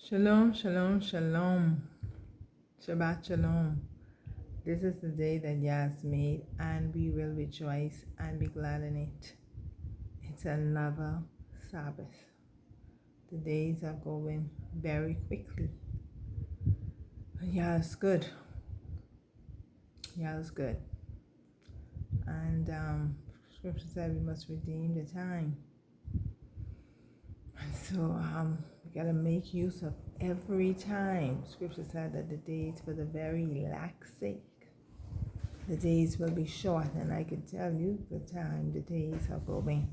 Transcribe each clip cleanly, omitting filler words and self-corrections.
Shalom, shalom, shalom. Shabbat shalom. This is the day that YAH has made, and we will rejoice and be glad in it. It's another Sabbath. The days are going very quickly. But YAH is good. YAH is good. And Scripture said we must redeem the time. And so we got to make use of every time. Scripture said that the days for the very lack's sake. The days will be short, and I can tell you the days are going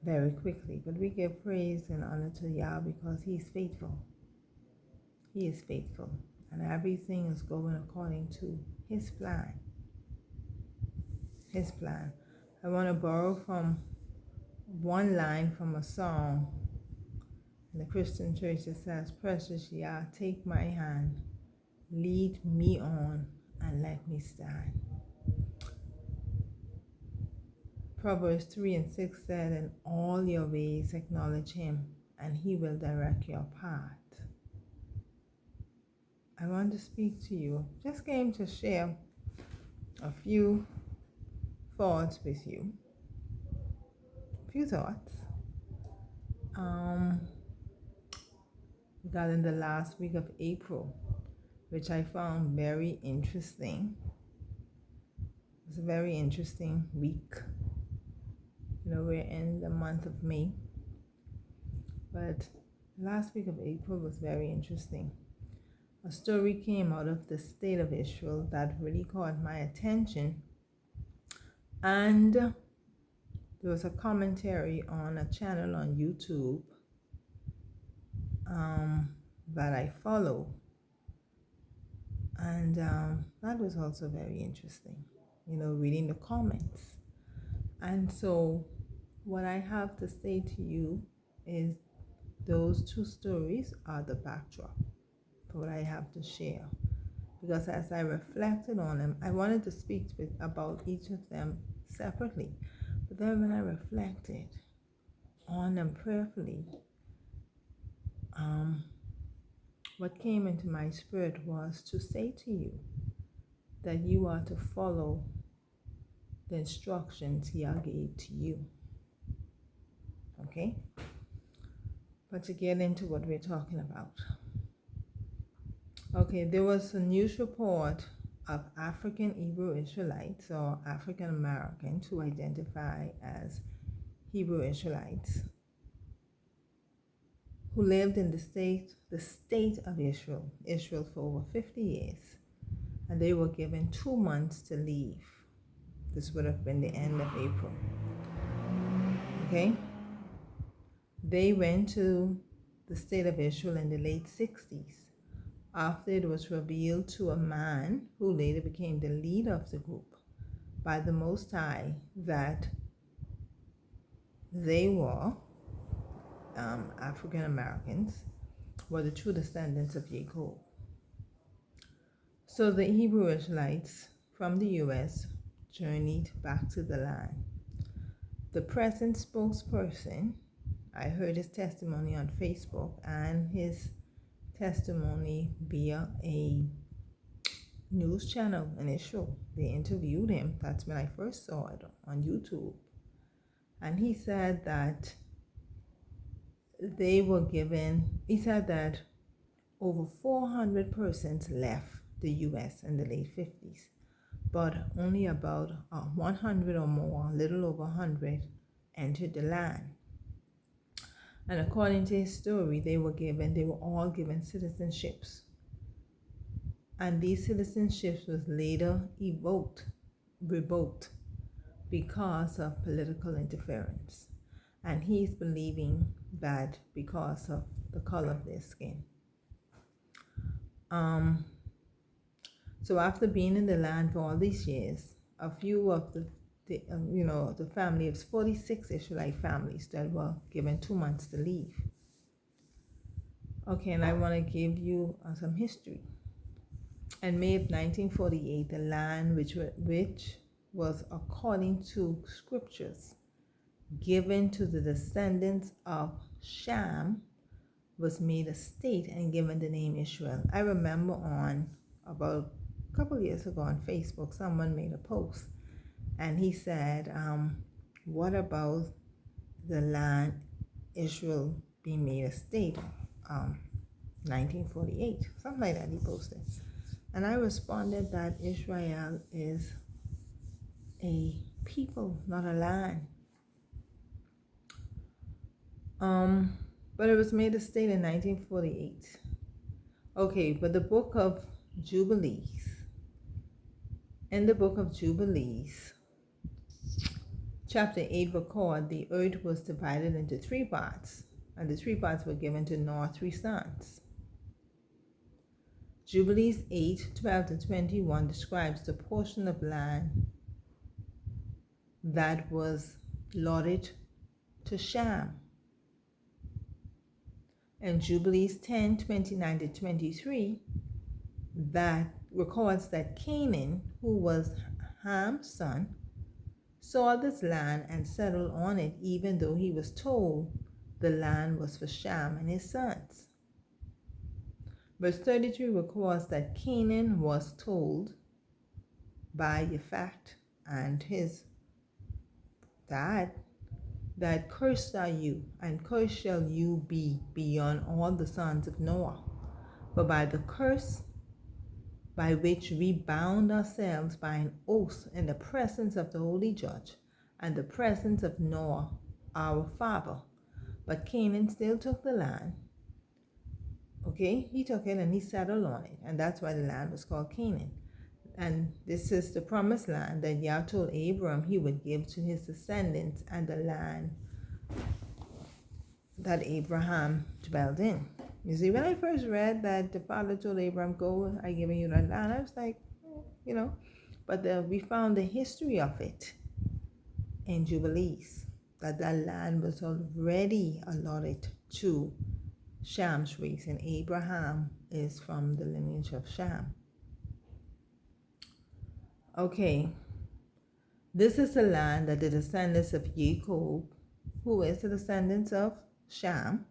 very quickly. But we give praise and honor to Yah because He's faithful. He is faithful, and everything is going according to His plan. His plan. I want to borrow from one line from a song in the Christian church that says, "Precious Yah, take my hand, lead me on, and let me stand." Proverbs 3:6 said, "In all your ways acknowledge Him, and He will direct your path." I want to speak to you. Just came to share a few thoughts with you. We got in the last week of April, which I found very interesting. It was a very interesting week. We're in the month of May, but last week of April was very interesting. A story came out of the state of Israel that really caught my attention, and there was a commentary on a channel on YouTube that I follow, and that was also very interesting, reading the comments. And so what I have to say to you is those two stories are the backdrop for what I have to share. Because as I reflected on them, I wanted to speak about each of them separately. But then when I reflected on them prayerfully, what came into my spirit was to say to you that you are to follow the instructions Yah gave to you. Okay? But to get into what we're talking about. Okay, there was a news report of African Hebrew Israelites or African Americans who identify as Hebrew Israelites who lived in the state of Israel for over 50 years, and they were given 2 months to leave. This would have been the end of April. Okay? They went to the state of Israel in the late 60s after it was revealed to a man who later became the leader of the group by the Most High that they were African Americans, were the true descendants of Jacob. So the Hebrew Israelites from the U.S. journeyed back to the land. The present spokesperson, I heard his testimony on Facebook and his testimony via a news channel in Israel. They interviewed him. That's when I first saw it on YouTube. And he said that he said that over 400 persons left the U.S. in the late 50s, but only about 100 or more, a little over 100, entered the land. And according to his story, they were all given citizenships. And these citizenships was later revoked because of political interference. And he's believing that because of the color of their skin. So after being in the land for all these years, a few of the family of 46 Israelite families that were given 2 months to leave. Okay, and I want to give you some history. In May of 1948, the land which was, according to scriptures, given to the descendants of Shem, was made a state and given the name Israel. I remember on about a couple years ago on Facebook, someone made a post and he said, what about the land Israel being made a state, 1948, something like that he posted. And I responded that Israel is a people, not a land. But it was made a state in 1948. Okay, but the book of Jubilees, in the book of Jubilees, chapter 8 record the earth was divided into 3 parts, and the 3 parts were given to Noah 3 sons. Jubilees 8:12-21 describes the portion of land that was allotted to Shem. And Jubilees 10:29-23 that records that Canaan, who was Ham's son, saw this land and settled on it, even though he was told the land was for Shem and his sons. Verse 33 records that Canaan was told by YAH and his dad that cursed are you, and cursed shall you be beyond all the sons of Noah. For by the curse by which we bound ourselves by an oath in the presence of the holy judge and the presence of Noah our father. But Canaan still took the land. Okay, he took it and he settled on it, and that's why the land was called Canaan. And this is the promised land that Yah told Abram he would give to his descendants, and the land that Abraham dwelled in. You see, when I first read that the father told Abraham, go, I give you that land, I was like, but we found the history of it in Jubilees, that land was already allotted to Sham's race, and Abraham is from the lineage of Shem. Okay, this is the land that the descendants of Jacob, who is the descendants of Shem,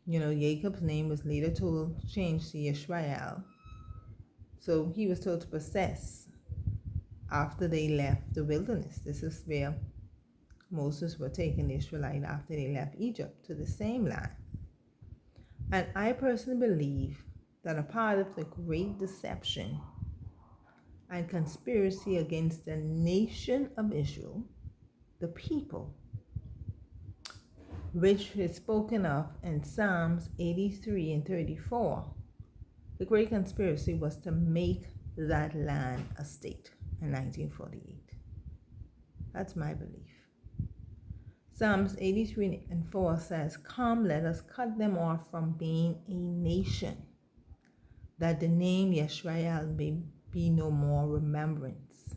Jacob's name was later changed to Yisrael. So he was told to possess after they left the wilderness. This is where Moses were taking the Israelites after they left Egypt, to the same land. And I personally believe that a part of the great deception and conspiracy against the nation of Israel, the people, which is spoken of in Psalms 83 and 34, the great conspiracy was to make that land a state in 1948. That's my belief. Psalms 83 and 4 says, come, let us cut them off from being a nation, that the name Yisrael may be no more remembrance.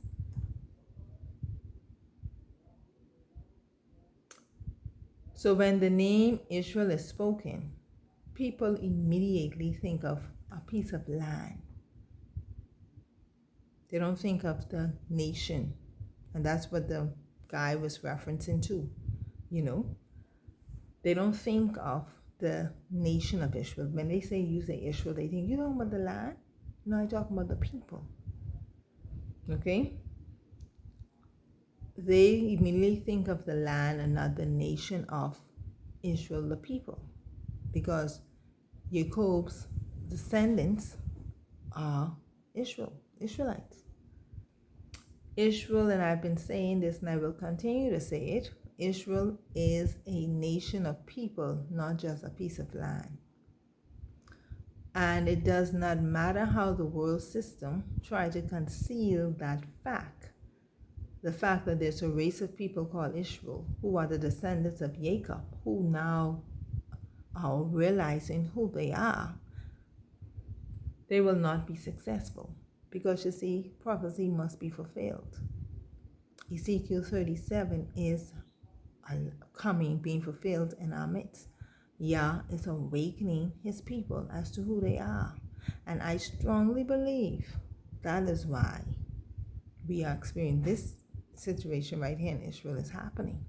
So when the name Israel is spoken, people immediately think of a piece of land. They don't think of the nation. And that's what the guy was referencing to. They don't think of the nation of Israel. When they say Israel, they think, about the land? No, I'm talking about the people. Okay? They immediately think of the land and not the nation of Israel, the people. Because Jacob's descendants are Israelites. Israel, and I've been saying this and I will continue to say it, Israel is a nation of people, not just a piece of land. And it does not matter how the world system tries to conceal that fact. The fact that there's a race of people called Israel, who are the descendants of Jacob, who now are realizing who they are, they will not be successful. Because you see, prophecy must be fulfilled. Ezekiel 37 is being fulfilled in our midst. Yah is awakening his people as to who they are. And I strongly believe that is why we are experiencing this situation right here in Israel is happening.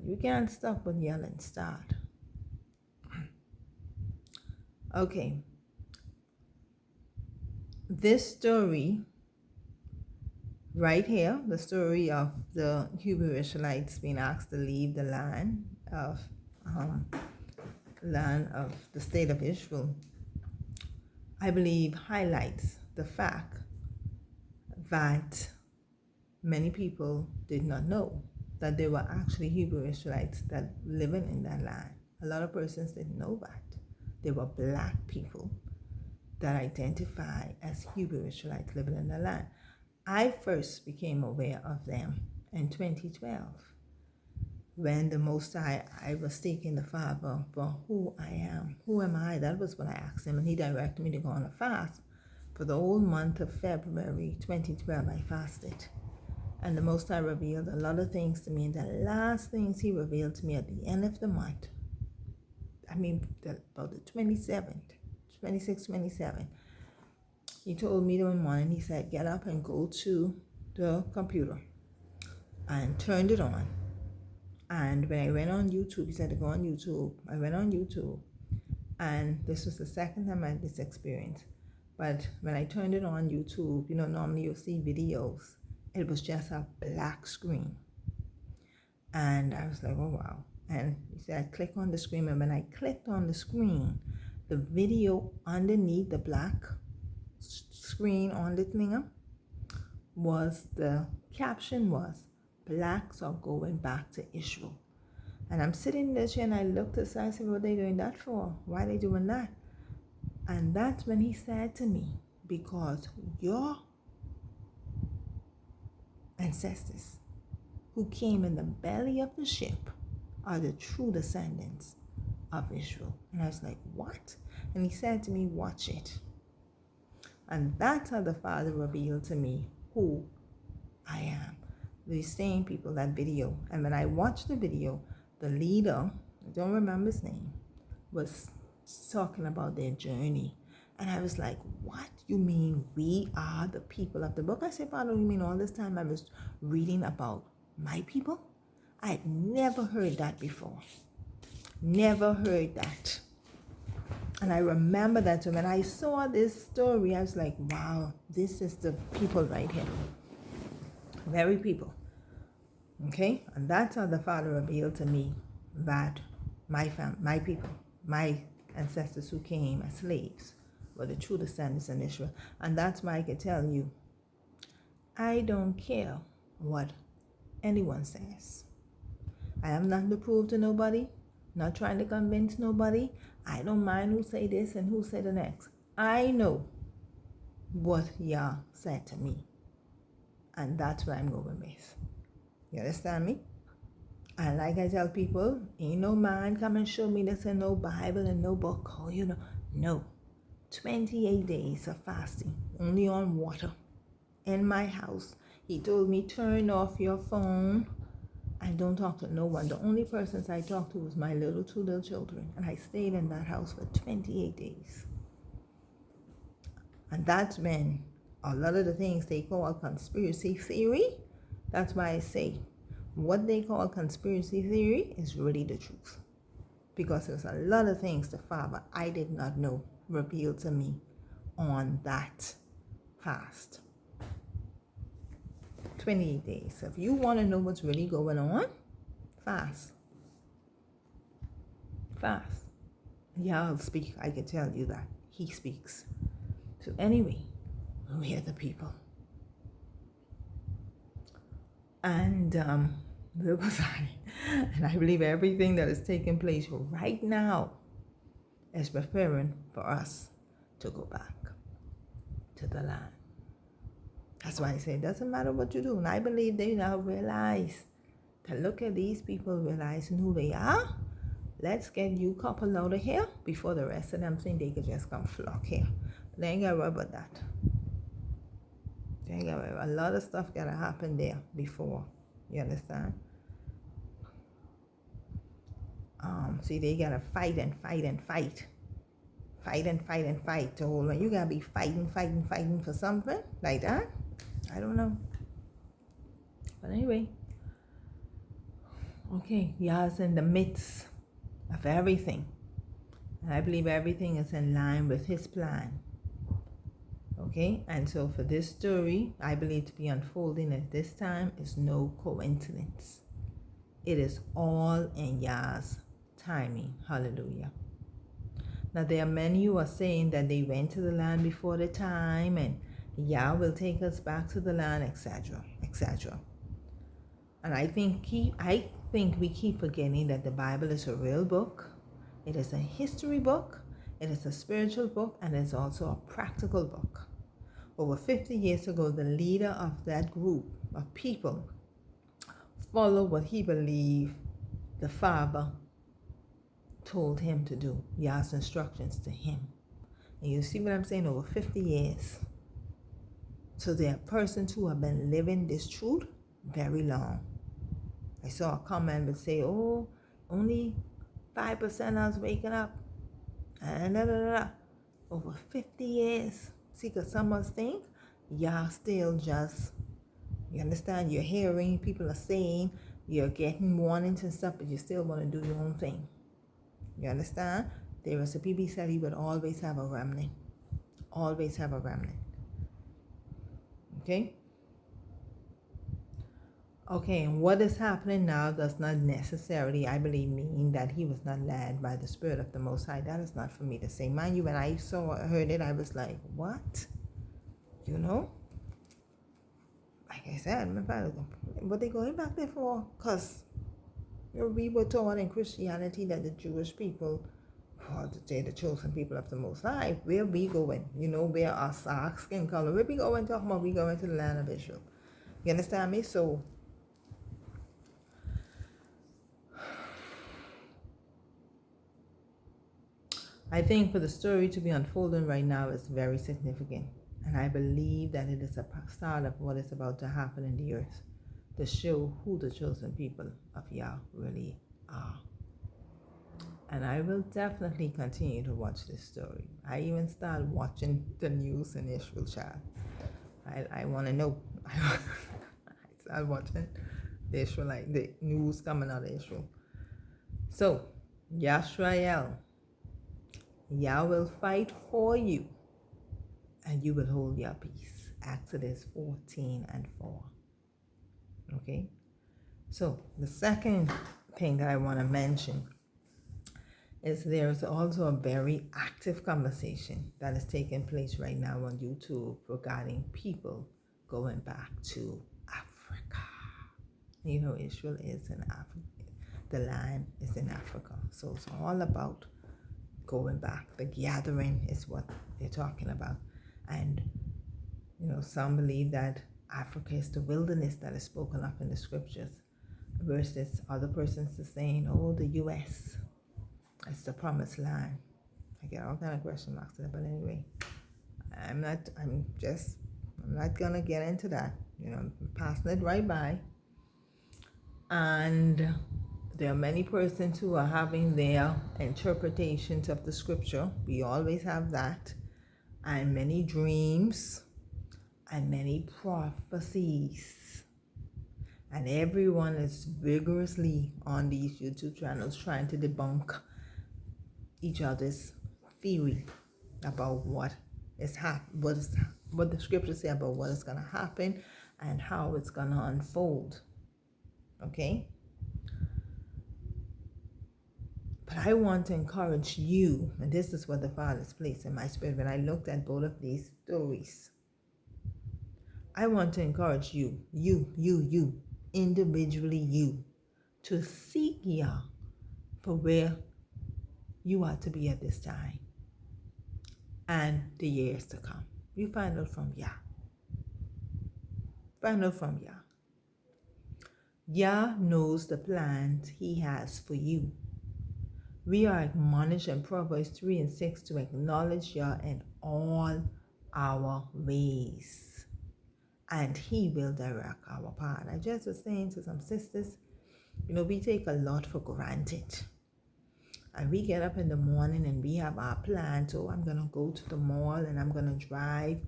But you can't stop when yelling start. Okay. This story right here, the story of the Hebrew Israelites being asked to leave the um, land of the state of Israel, I believe highlights the fact that many people did not know that there were actually Hebrew Israelites that living in that land. A lot of persons didn't know that. There were black people that identify as Hebrew Israelites living in the land. I first became aware of them in 2012 when the Most High, I was taking the Father for who I am. Who am I? That was what I asked him, and he directed me to go on a fast. For the whole month of February 2012, I fasted. And the Most High revealed a lot of things to me. And the last things he revealed to me at the end of the month, about the 27th, 26, 27, he told me one morning, he said, get up and go to the computer and turned it on. And when I went on YouTube, he said to go on YouTube. I went on YouTube, and this was the second time I had this experience. But when I turned it on YouTube, normally you'll see videos. It was just a black screen. And I was like, oh, wow. And he said, click on the screen. And when I clicked on the screen, the video underneath the black screen on the thing the caption was, blacks are going back to Israel. And I'm sitting there and I looked at and I said, what are they doing that for? Why are they doing that? And that's when he said to me, because your ancestors who came in the belly of the ship are the true descendants of Israel. And I was like, what? And he said to me, watch it. And that's how the Father revealed to me who I am. These same people, that video. And when I watched the video, the leader, I don't remember his name, was talking about their journey. And I was like, what? You mean we are the people of the book? I said, Father, you mean all this time I was reading about my people? I had never heard that before. Never heard that. And I remember that. So when I saw this story, I was like, wow, this is the people right here. Very people. Okay? And that's how the Father revealed to me that my people, my ancestors who came as slaves were the true descendants in Israel. And that's why I can tell you, I don't care what anyone says. I am not to prove to nobody, not trying to convince nobody. I don't mind who say this and who say the next. I know what YAH said to me. And that's what I'm going with. You understand me? And like I tell people, ain't no man come and show me this and no Bible and no book. Oh, no. 28 days of fasting, only on water. In my house, he told me, turn off your phone. I don't talk to no one. The only persons I talk to was my two little children. And I stayed in that house for 28 days. And that's when a lot of the things they call conspiracy theory, that's why I say what they call conspiracy theory is really the truth. Because there's a lot of things the Father I did not know revealed to me on that fast. 28 days. So if you want to know what's really going on, fast. Fast. Yeah, I'll speak. I can tell you that. He speaks. So anyway, we are the people. And where was I? And I believe everything that is taking place right now is preparing for us to go back to the land. That's why I say it doesn't matter what you do. And I believe they now realize to look at these people realizing who they are. Let's get you couple out of here before the rest of them think they could just come flock here. But they ain't got to worry about that. They ain't got to worry. A lot of stuff got to happen there before. You understand? See, they got to fight and fight and fight. Fight and fight and fight to hold on. You got to be fighting for something like that. I don't know. But anyway, Okay, Yah is in the midst of everything. And I believe everything is in line with his plan. Okay, and so for this story, I believe to be unfolding at this time is no coincidence. It is all in Yah's timing. Hallelujah. Now, there are many who are saying that they went to the land before the time and Yah will take us back to the land, etc., etc. And I think we keep forgetting that the Bible is a real book. It is a history book. It is a spiritual book, and it's also a practical book. Over 50 years ago, the leader of that group of people followed what he believed the Father told him to do, Yah's instructions to him. And you see what I'm saying? Over 50 years. So there are persons who have been living this truth very long. I saw a comment that say, oh, only 5% of us waking up. And over 50 years. See, because some of us think, Yah still just, you understand, you're hearing, people are saying, you're getting warnings and stuff, but you still want to do your own thing. You understand? There is a people said he would always have a remnant. Always have a remnant. Okay? Okay, and what is happening now does not necessarily, I believe, mean that he was not led by the Spirit of the Most High. That is not for me to say. Mind you, when I heard it, I was like, what? You know? Like I said, what they going back there for? Because we were taught in Christianity that the Jewish people, or to say the chosen people of the Most High, where we going? You know, where our skin color, where we going? Talking about we going to the land of Israel. You understand me? So I think for the story to be unfolding right now is very significant. And I believe that it is a start of what is about to happen in the earth to show who the chosen people of Yah really are. And I will definitely continue to watch this story. I even started watching the news in Israel, child. I want to know. I started watching the news coming out of Israel. So, Yashrael, Yah will fight for you, and you will hold your peace. Exodus 14:4. Okay? So, the second thing that I want to mention is there's also a very active conversation that is taking place right now on YouTube regarding people going back to Africa. You know, Israel is in Africa. The land is in Africa. So it's all about going back. The gathering is what they're talking about. And, you know, some believe that Africa is the wilderness that is spoken of in the scriptures, versus other persons are saying, oh, the U.S., it's the promised land. I get all kind of question marks there, but anyway, I'm not gonna get into that. You know, I'm passing it right by. And there are many persons who are having their interpretations of the scripture. We always have that, and many dreams, and many prophecies. And everyone is vigorously on these YouTube channels trying to debunk each other's theory about what the scriptures say about what is going to happen and how it's going to unfold. Okay? But I want to encourage you, and this is what the Father's placed in my spirit when I looked at both of these stories. I want to encourage you, individually you, to seek Yah for where you are to be at this time and the years to come. You find out from Yah. Find out from Yah. Yah knows the plans He has for you. We are admonished in Proverbs 3:6 to acknowledge Yah in all our ways, and He will direct our path. I just was saying to some sisters, you know, we take a lot for granted. And we get up in the morning and we have our plan. So I'm going to go to the mall and I'm going to drive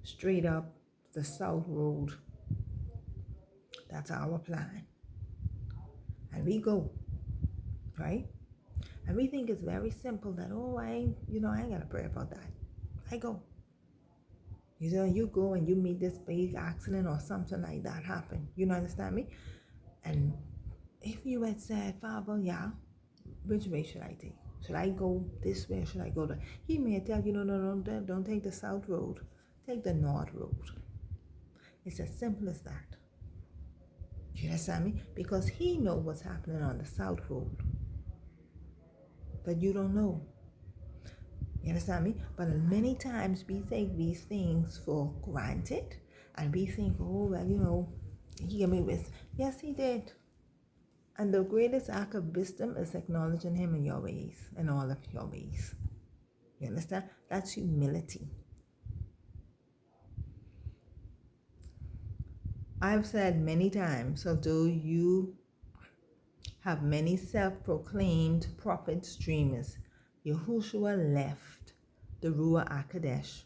straight up the South Road. That's our plan. And we go, right? And we think it's very simple that, oh, I ain't got to pray about that. I go. You go and you meet this big accident or something like that happen. You know, understand me? And if you had said, Father, yeah, which way should I take? Should I go this way or should I go there? He may tell you, no, don't take the south road. Take the north road. It's as simple as that. You understand me? Because he knows what's happening on the south road. But you don't know. You understand me? But many times we take these things for granted. And we think, oh, well, he gave me wisdom. Yes, he did. And the greatest act of wisdom is acknowledging him in your ways, in all of your ways. You understand? That's humility. I've said many times, although you have many self-proclaimed prophets, dreamers, Yahushua left the Ruach HaKodesh,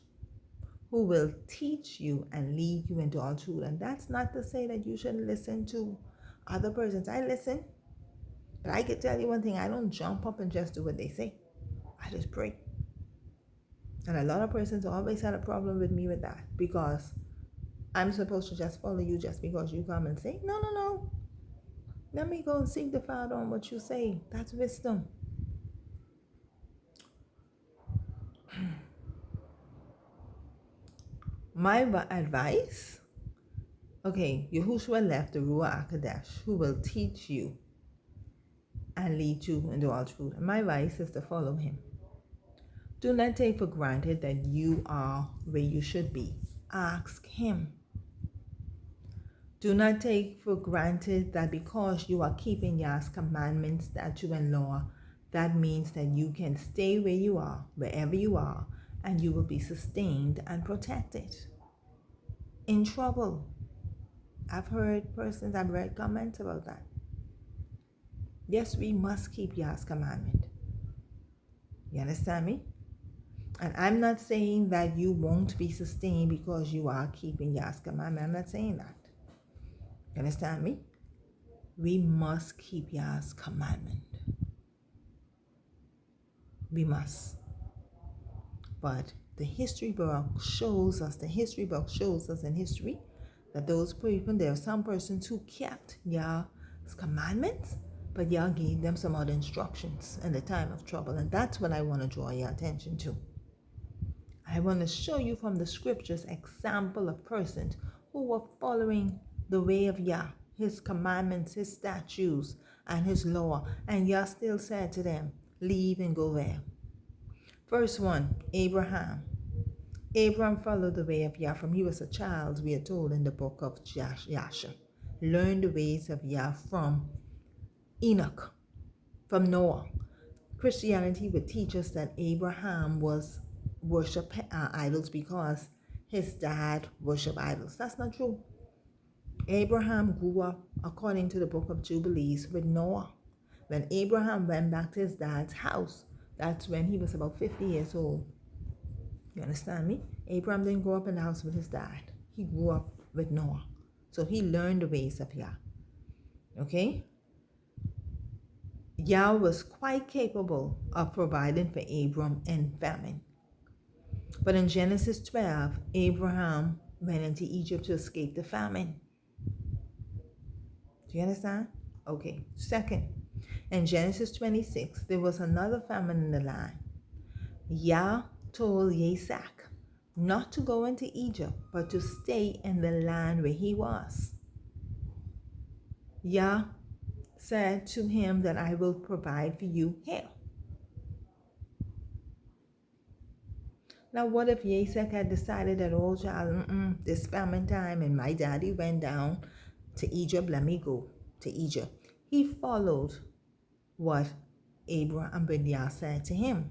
who will teach you and lead you into all truth. And that's not to say that you shouldn't listen to other persons. I listen, but I can tell you one thing, I don't jump up and just do what they say. I just pray. And a lot of persons always had a problem with me with that, because I'm supposed to just follow you just because you come and say, no. Let me go and seek the Father on what you say. That's wisdom. My advice, okay, Yahushua left the Ruach HaKodesh, who will teach you and lead you into all truth. And my advice is to follow him. Do not take for granted that you are where you should be. Ask him. Do not take for granted that because you are keeping Yah's commandments, statute, and law, that means that you can stay where you are, wherever you are, and you will be sustained and protected. In trouble. I've read comments about that. Yes, we must keep Yah's commandment. You understand me? And I'm not saying that you won't be sustained because you are keeping Yah's commandment. I'm not saying that. You understand me? We must keep Yah's commandment. We must. But the history book shows us in history that those people, there are some persons who kept Yah's commandments, but Yah gave them some other instructions in the time of trouble. And that's what I want to draw your attention to. I want to show you from the scriptures example of persons who were following the way of Yah, his commandments, his statutes, and his law. And Yah still said to them, leave and go there. Verse 1, Abraham. Abraham followed the way of Yah from he was a child, we are told in the book of YAH. Learned the ways of Yah from Enoch, from Noah. Christianity would teach us that Abraham was worship idols because his dad worshiped idols. That's not true. Abraham grew up, according to the book of Jubilees, with Noah. When Abraham went back to his dad's house, that's when he was about 50 years old. You understand me? Abraham didn't grow up in the house with his dad. He grew up with Noah. So he learned the ways of Yah. Okay? Yah was quite capable of providing for Abram in famine. But in Genesis 12, Abraham went into Egypt to escape the famine. Do you understand? Okay. Second, in Genesis 26, there was another famine in the land. Yah told Isaac not to go into Egypt, but to stay in the land where he was. Yah said to him that I will provide for you here. Now, what if Isaac had decided that, oh, child, this famine time and my daddy went down to Egypt, let me go to Egypt. He followed what Abraham ben Yah said to him.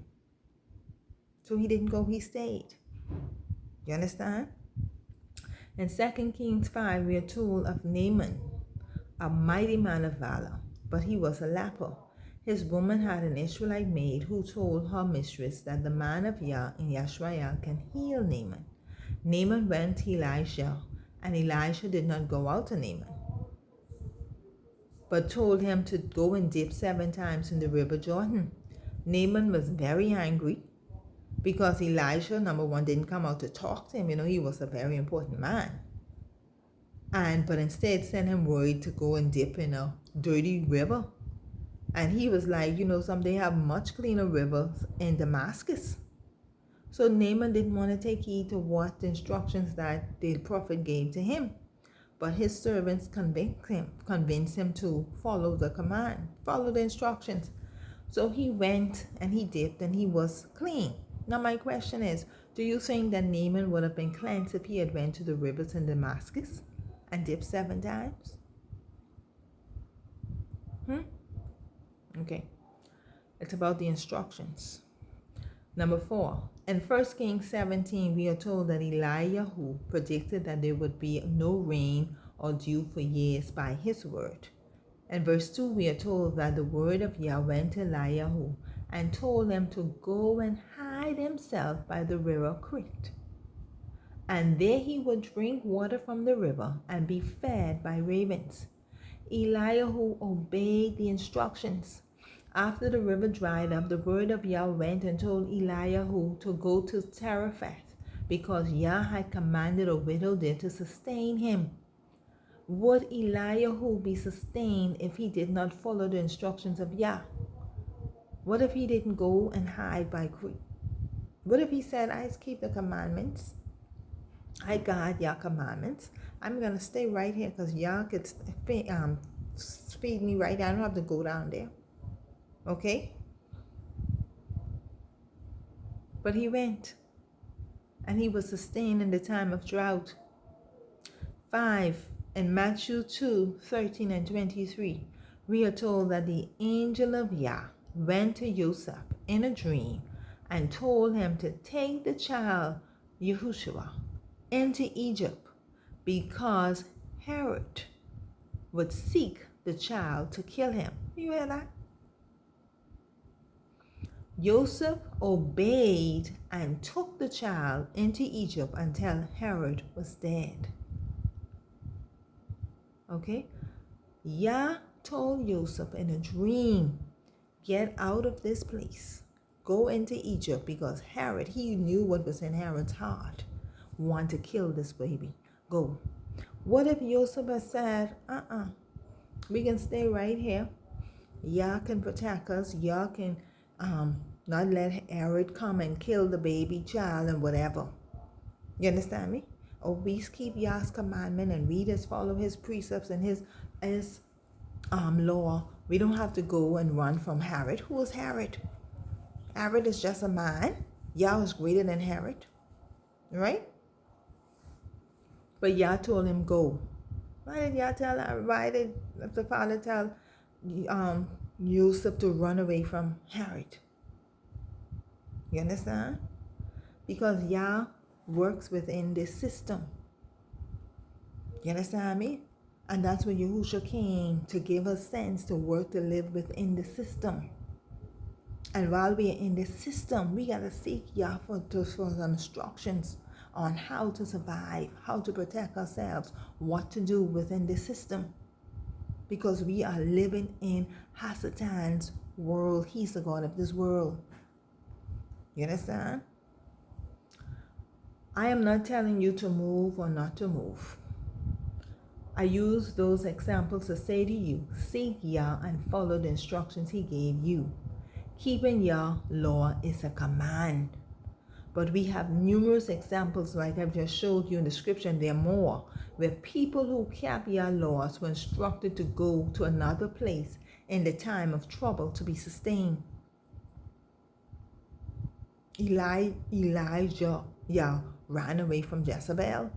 So he didn't go, he stayed. You understand? In 2 Kings 5, we are told of Naaman, a mighty man of valor, but he was a leper. His woman had an Israelite maid who told her mistress that the man of Yah in Yashrael can heal Naaman. Naaman went to Elisha, and Elisha did not go out to Naaman. but told him to go and dip 7 times in the river Jordan. Naaman was very angry because Elijah, number one, didn't come out to talk to him. He was a very important man. But instead sent him word to go and dip in a dirty river. And he was like, they have much cleaner rivers in Damascus. So Naaman didn't want to take heed to what the instructions that the prophet gave to him. But his servants convinced him to follow the command, follow the instructions. So he went and he dipped and he was clean. Now my question is, do you think that Naaman would have been cleansed if he had went to the rivers in Damascus and dipped 7 times? Okay. It's about the instructions. Number 4. In 1 Kings 17, we are told that Eliyahu predicted that there would be no rain or dew for years by his word. In verse 2, we are told that the word of Yah went to Eliyahu and told him to go and hide himself by the river Crete. And there he would drink water from the river and be fed by ravens. Eliyahu obeyed the instructions. After the river dried up, the word of Yah went and told Eliyahu to go to Zarephath, because Yah had commanded a widow there to sustain him. Would Eliyahu be sustained if he did not follow the instructions of Yah? What if he didn't go and hide by Crete? What if he said, I keep the commandments, I guard Yah commandments, I'm going to stay right here because Yah could feed me right there, I don't have to go down there. Okay? But he went, and he was sustained in the time of drought. 5. In Matthew 2:13 and 23, we are told that the angel of Yah went to Joseph in a dream and told him to take the child Yahushua into Egypt because Herod would seek the child to kill him. You hear that? Joseph obeyed and took the child into Egypt until Herod was dead. Okay? Yah told Joseph in a dream, get out of this place. Go into Egypt because Herod, he knew what was in Herod's heart. Want to kill this baby. Go. What if Joseph had said, we can stay right here. Yah can protect us. Yah can not let Herod come and kill the baby child and whatever. You understand me? We keep Yah's commandment and we just follow his precepts and his law. We don't have to go and run from Herod. Who is Herod? Herod is just a man. Yah is greater than Herod. Right? But Yah told him go. Why did the father tell Joseph to run away from Herod? You understand? Because Yah works within this system. You understand me? And that's where Yahushua came to give us sense to work to live within the system. And while we are in this system, we got to seek Yah for some instructions on how to survive, how to protect ourselves, what to do within the system. Because we are living in Hasatan's world. He's the God of this world. You understand? I am not telling you to move or not to move. I use those examples to say to you, seek Yah and follow the instructions he gave you. Keeping Yah law is a command. But we have numerous examples like I've just showed you in the scripture, and there are more, where people who kept Yah laws were instructed to go to another place in the time of trouble to be sustained. Elijah ran away from Jezebel.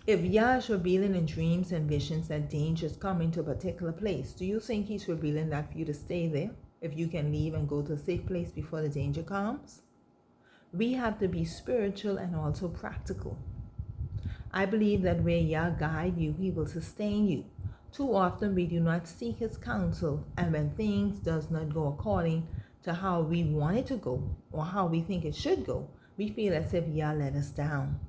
If Yah is revealing in dreams and visions that danger is coming to a particular place, do you think he's revealing that for you to stay there? If you can leave and go to a safe place before the danger comes? We have to be spiritual and also practical. I believe that where Yah guide you, he will sustain you. Too often we do not seek his counsel, and when things does not go according to how we want it to go or how we think it should go, we feel as if Yah let us down.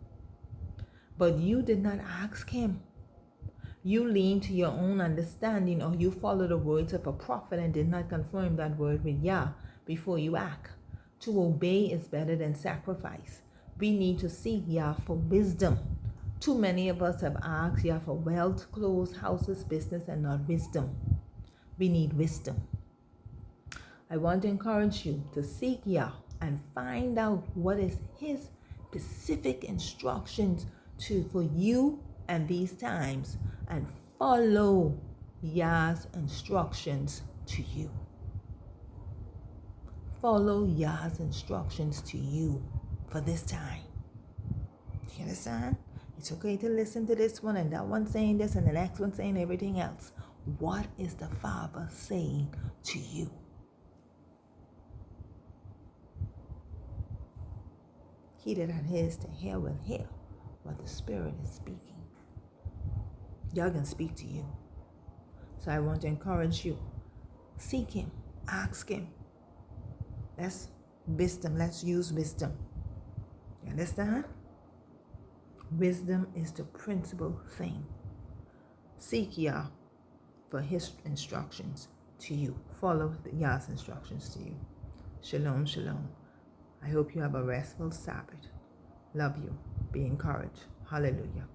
But you did not ask him. You lean to your own understanding, or you follow the words of a prophet and did not confirm that word with Yah before you act. To obey is better than sacrifice. We need to seek Yah for wisdom. Too many of us have asked Yah for wealth, clothes, houses, business, and not wisdom. We need wisdom. I want to encourage you to seek Yah and find out what is His specific instructions for you and these times, and follow Yah's instructions to you. Follow Yah's instructions to you for this time. You understand? It's okay to listen to this one and that one saying this and the next one saying everything else. What is the Father saying to you? He that hath ears to hear will hear what the Spirit is speaking. Yah can speak to you. So I want to encourage you. Seek Him. Ask Him. Let's use wisdom. You understand? Wisdom is the principal thing. Seek Yah for His instructions to you. Follow Yah's instructions to you. Shalom, shalom. I hope you have a restful Sabbath. Love you. Be encouraged. Hallelujah.